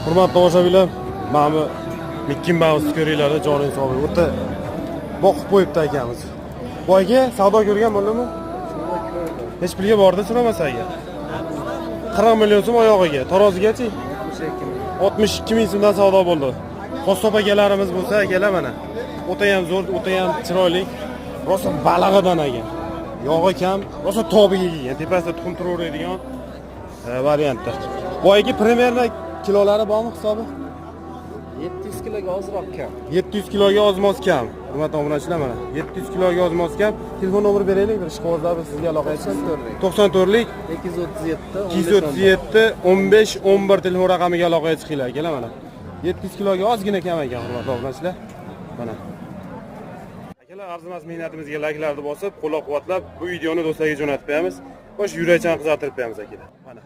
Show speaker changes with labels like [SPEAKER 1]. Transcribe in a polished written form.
[SPEAKER 1] Hurmatli tomoshabinlar, mana bu Mickey Mouse ko'ringlar, joningiz sog' bo'lsin. O'ta boqib qo'yibdi akamiz. Boyga savdo ko'rgan bo'ldimi? Hech pulga bordi so'ramasa aka. 40 million so'm oyog'iga, tarozigachi 62 ming so'mdan savdo bo'ldi. Qo'stob akalarimiz bo'lsa, akalar mana. O'ta ham zo'r, o'ta ham chiroyli. Rosa balag'idan ekan. Yog'i kam, rosa tobiga kelgan. Tepasida tuxum turaveradigan variantda. Boyagi primerna kilolari bormi hisobi?
[SPEAKER 2] 700 kiloga ozroq kam.
[SPEAKER 1] 700 kiloga ozmoz kam. Hurmatli obunachilar mana. 700 kiloga ozmoz kam. Telefon nomer beraylik, bir ishqibozlar sizga aloqa etsin. 94lik 237 15 11 telefon raqamiga aloqa chiqinglar akalar mana. 700 kiloga ozgina kam ekan hurmatli obunachilar. Mana. Akalar, arzimas mehnatimizga layklarni bosib, qo'llab-quvvatlab bu videoni do'stlarga jo'natib qo'yamiz. Xo'sh, yurakdan qizartirib qo'yamiz akalar. Mana.